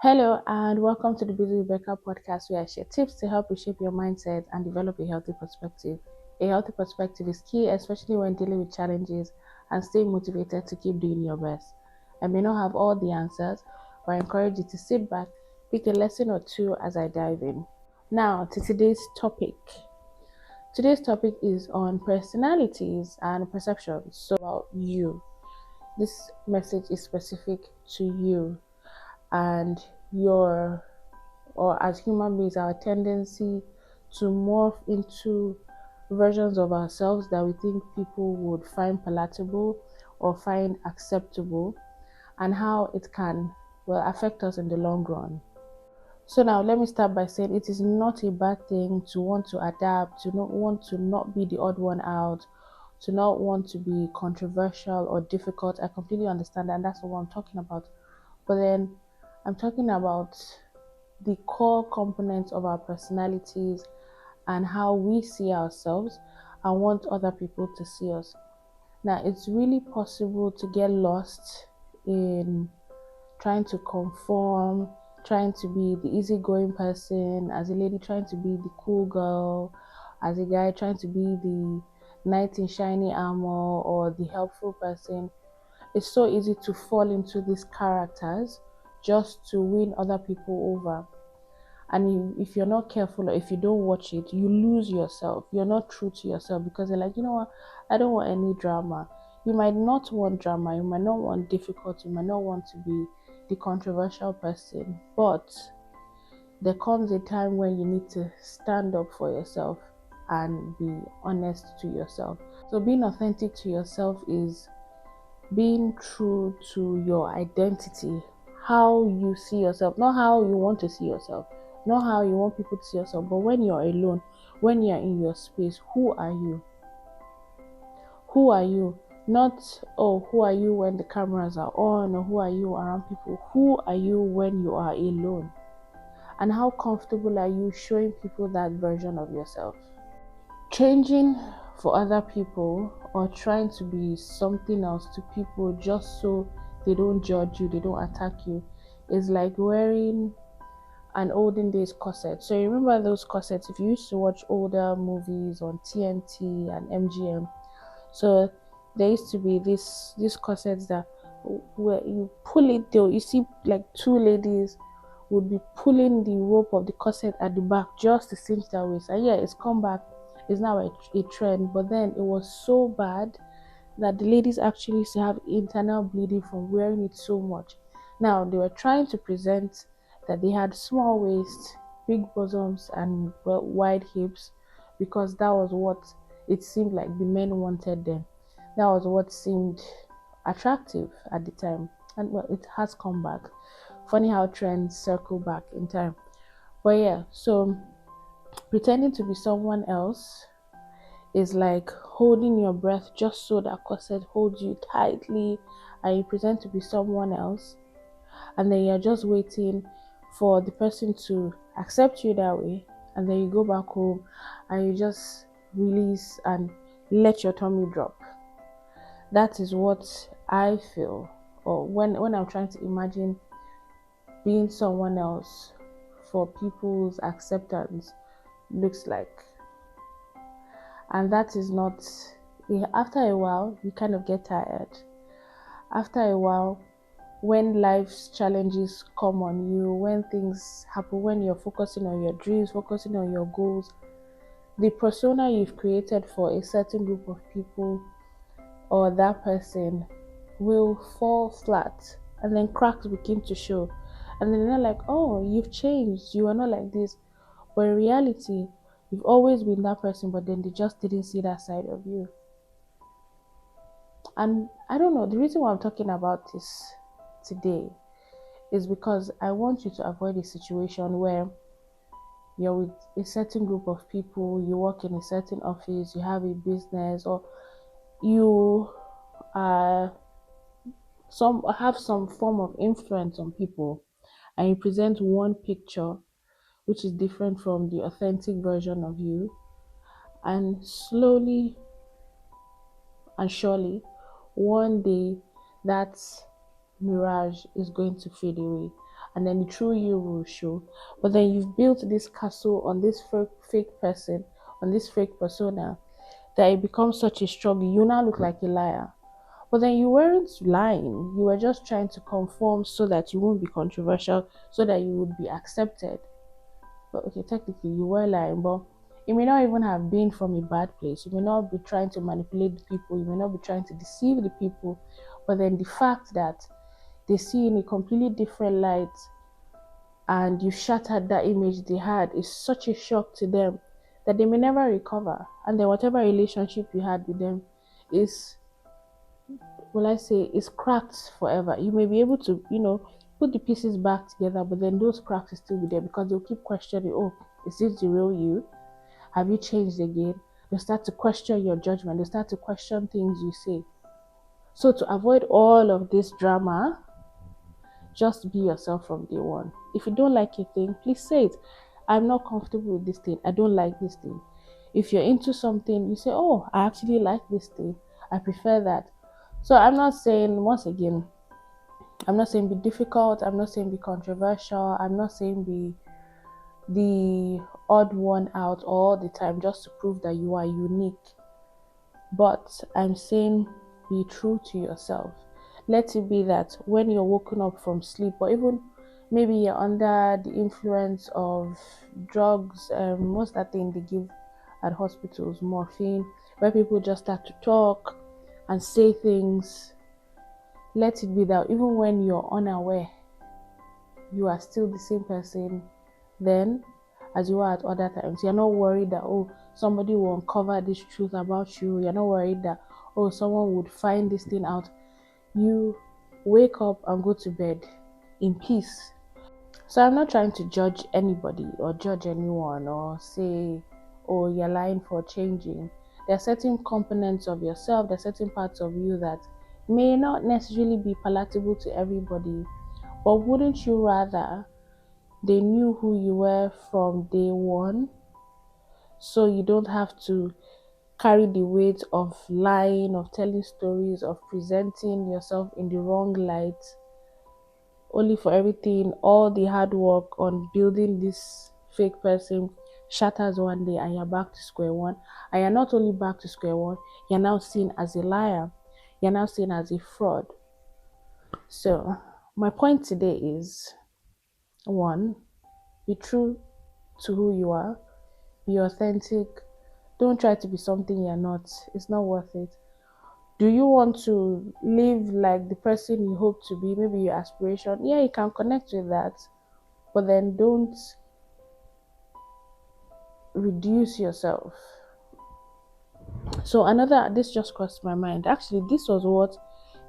Hello and welcome to the Busy Rebecca podcast where I share tips to help reshape your mindset and develop a healthy perspective. A healthy perspective is key, especially when dealing with challenges and stay motivated to keep doing your best. I may not have all the answers, but I encourage you to sit back, pick a lesson or two as I dive in. Now to today's topic. Today's topic is on personalities and perceptions. So about you. This message is specific to you and your or as human beings, our tendency to morph into versions of ourselves that we think people would find palatable or find acceptable, and how it can, affect us in the long run. So now let me start by saying it is not a bad thing to want to adapt, to not want to not be the odd one out, to not want to be controversial or difficult. I completely understand that, and that's what I'm talking about. But then I'm talking about the core components of our personalities and how we see ourselves and want other people to see us. Now, it's really possible to get lost in trying to conform, trying to be the easygoing person, as a lady trying to be the cool girl, as a guy trying to be the knight in shiny armor or the helpful person. It's so easy to fall into these characters just to win other people over. And if you're not careful or if you don't watch it, you lose yourself. You're not true to yourself because you're like, you know what, I don't want any drama. You might not want drama, you might not want difficulty, you might not want to be the controversial person, but there comes a time when you need to stand up for yourself and be honest to yourself. So being authentic to yourself is being true to your identity, how you see yourself, not how you want to see yourself, not how you want people to see yourself, but when you're alone, when you're in your space, who are you? Who are you? Not, oh, who are you when the cameras are on, or who are you around people? Who are you when you are alone? And how comfortable are you showing people that version of yourself? Changing for other people or trying to be something else to people just so they don't judge you, they don't attack you, is like wearing an olden days corset. So you remember those corsets if you used to watch older movies on TNT and MGM. So there used to be these corsets that where you pull it though, you see like two ladies would be pulling the rope of the corset at the back just to cinch their waist. And yeah, it's come back. It's now a trend. But then it was so bad that the ladies actually used to have internal bleeding from wearing it so much. Now they were trying to present that they had small waists, big bosoms, and wide hips because that was what it seemed like the men wanted them. That was what seemed attractive at the time. And it has come back. Funny how trends circle back in time. But yeah, so pretending to be someone else is like holding your breath just so that corset holds you tightly and you pretend to be someone else, and then you're just waiting for the person to accept you that way, and then you go back home and you just release and let your tummy drop. That is what I feel, or when I'm trying to imagine being someone else for people's acceptance looks like. And that is not, after a while you kind of get tired. After a while, when life's challenges come on you, when things happen, when you're focusing on your dreams, focusing on your goals, the persona you've created for a certain group of people or that person will fall flat, and then cracks begin to show, and then they're like, oh, you've changed, you are not like this. But in reality, you've always been that person, but then they just didn't see that side of you. And I don't know, the reason why I'm talking about this today is because I want you to avoid a situation where you're with a certain group of people, you work in a certain office, you have a business, or you have some form of influence on people, and you present one picture which is different from the authentic version of you, and slowly and surely one day that mirage is going to fade away, and then the true you will show. But then you've built this castle on this fake person, on this fake persona, that it becomes such a struggle. You now look like a liar. But then you weren't lying. You were just trying to conform so that you won't be controversial, so that you would be accepted. But okay, technically you were lying, but it may not even have been from a bad place. You may not be trying to manipulate the people. You may not be trying to deceive the people. But then the fact that they see in a completely different light and you shattered that image they had is such a shock to them that they may never recover. And then whatever relationship you had with them is, will I say, is cracked forever. You may be able to, put the pieces back together, but then those cracks will still be there because they'll keep questioning, oh, is this the real you? Have you changed again? They'll start to question your judgment. They'll start to question things you say. So to avoid all of this drama, just be yourself from day one. If you don't like a thing, please say it. I'm not comfortable with this thing. I don't like this thing. If you're into something, you say, oh, I actually like this thing. I prefer that. So I'm not saying, once again, I'm not saying be difficult. I'm not saying be controversial. I'm not saying be the odd one out all the time just to prove that you are unique. But I'm saying be true to yourself. Let it be that when you're woken up from sleep, or even maybe you're under the influence of drugs, what's that thing they give at hospitals, morphine, where people just start to talk and say things. Let it be that even when you're unaware, you are still the same person then as you are at other times. You're not worried that, oh, somebody will uncover this truth about you. You're not worried that, oh, someone would find this thing out. You wake up and go to bed in peace. So I'm not trying to judge anybody or judge anyone or say, oh, you're lying for changing. There are certain components of yourself, there are certain parts of you that may not necessarily be palatable to everybody. But wouldn't you rather they knew who you were from day one, so you don't have to carry the weight of lying, of telling stories, of presenting yourself in the wrong light, only for everything, all the hard work on building this fake person shatters one day and you're back to square one. And you're not only back to square one, you're now seen as a liar. You're now seen as a fraud. So my point today is, one, be true to who you are. Be authentic. Don't try to be something you're not. It's not worth it. Do you want to live like the person you hope to be? Maybe your aspiration. Yeah, you can connect with that. But then don't reduce yourself. So this just crossed my mind. Actually, this was what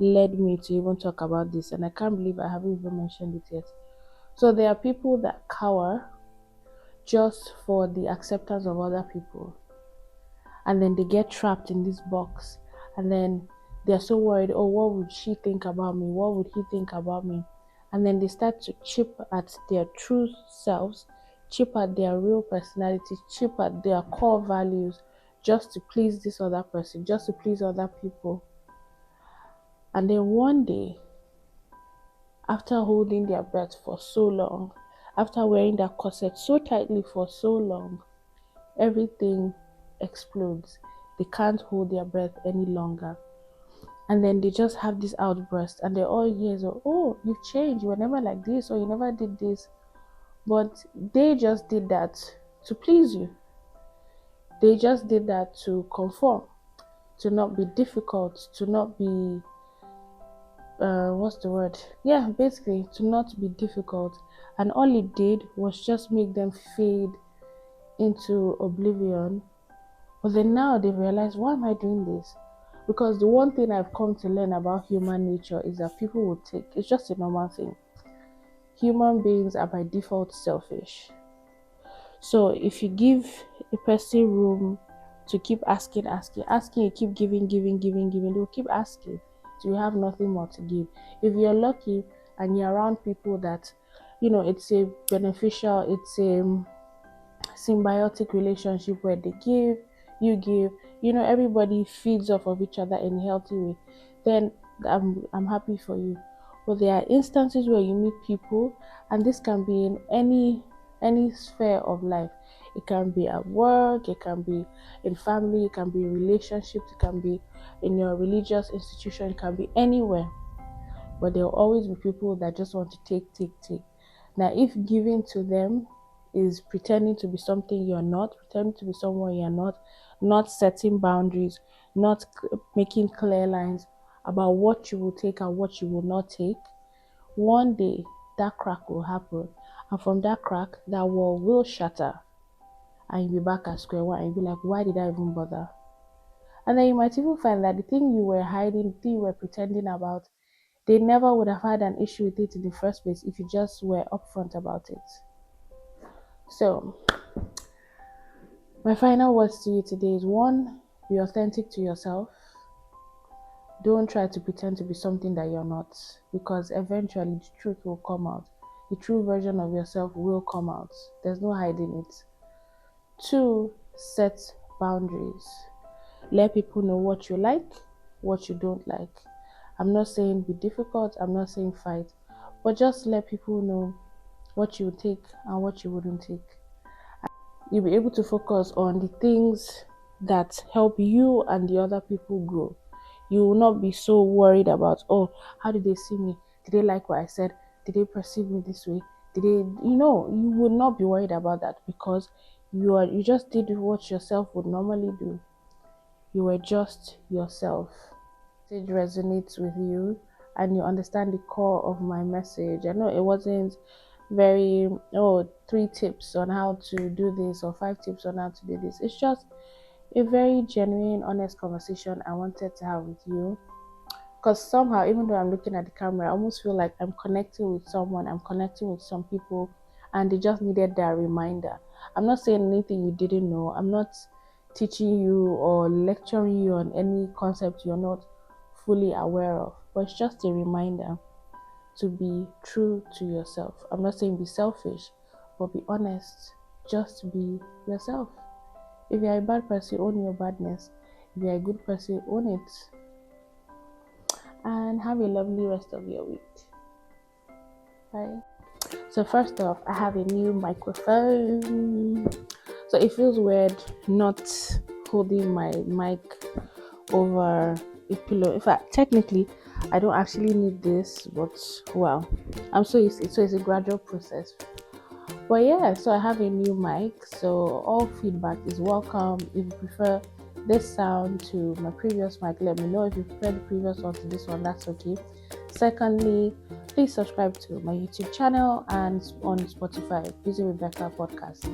led me to even talk about this. And I can't believe I haven't even mentioned it yet. So there are people that cower just for the acceptance of other people. And then they get trapped in this box, and then they're so worried, oh, what would she think about me, what would he think about me? And then they start to chip at their true selves, chip at their real personality, chip at their core values, just to please this other person, just to please other people. And then one day, after holding their breath for so long, after wearing that corset so tightly for so long, everything explodes. They can't hold their breath any longer. And then they just have this outburst and they're all years of, oh, you've changed, you were never like this, or you never did this. But they just did that to please you. They just did that to conform, to not be difficult, to not be what's the word? Yeah, basically to not be difficult. And all it did was just make them fade into oblivion. But then now they realize, why am I doing this? Because the one thing I've come to learn about human nature is that people will take, it's just a normal thing. Human beings are by default selfish. So if you give a person room to keep asking, you keep giving, they'll keep asking till you have nothing more to give. If you're lucky and you're around people that, it's a beneficial, it's a symbiotic relationship where they give, you give, everybody feeds off of each other in a healthy way, then I'm happy for you. But there are instances where you meet people, and this can be in any sphere of life. It can be at work, it can be in family, it can be in relationships, it can be in your religious institution, it can be anywhere. But there will always be people that just want to take. Now, if giving to them is pretending to be something you're not, pretending to be someone you're not setting boundaries, not making clear lines about what you will take and what you will not take, one day that crack will happen. And from that crack, that wall will shatter. And you'll be back at square one and you'll be like, why did I even bother? And then you might even find that the thing you were hiding, the thing you were pretending about, they never would have had an issue with it in the first place if you just were upfront about it. So, my final words to you today is one, be authentic to yourself. Don't try to pretend to be something that you're not, because eventually the truth will come out. The true version of yourself will come out. There's no hiding it. Two, set boundaries. Let people know what you like, what you don't like. I'm not saying be difficult, I'm not saying fight, but just let people know what you would take and what you wouldn't take. You'll be able to focus on the things that help you and the other people grow. You will not be so worried about, oh, how did they see me? Did they like what I said? Did they perceive me this way? You will not be worried about that, because you just did what yourself would normally do. You were just yourself. It resonates with you and you understand the core of my message. I know it wasn't very, 3 tips on how to do this or 5 tips on how to do this. It's just a very genuine, honest conversation I wanted to have with you. Because somehow, even though I'm looking at the camera, I almost feel like I'm connecting with someone, I'm connecting with some people, and they just needed that reminder. I'm not saying anything you didn't know. I'm not teaching you or lecturing you on any concept you're not fully aware of, but it's just a reminder to be true to yourself. I'm not saying be selfish, but be honest. Just be yourself. If you're a bad person, own your badness. If you're a good person, own it. And have a lovely rest of your week. Bye. So first off, I have a new microphone. So it feels weird not holding my mic over a pillow. In fact, technically, I don't actually need this, but well, I'm so used to it. So it's a gradual process. But yeah, so I have a new mic. So all feedback is welcome. If you prefer this sound to my previous mic, let me know. If you prefer the previous one to this one, that's okay. Secondly, please subscribe to my YouTube channel and on Spotify, Busy Rebecca Podcast.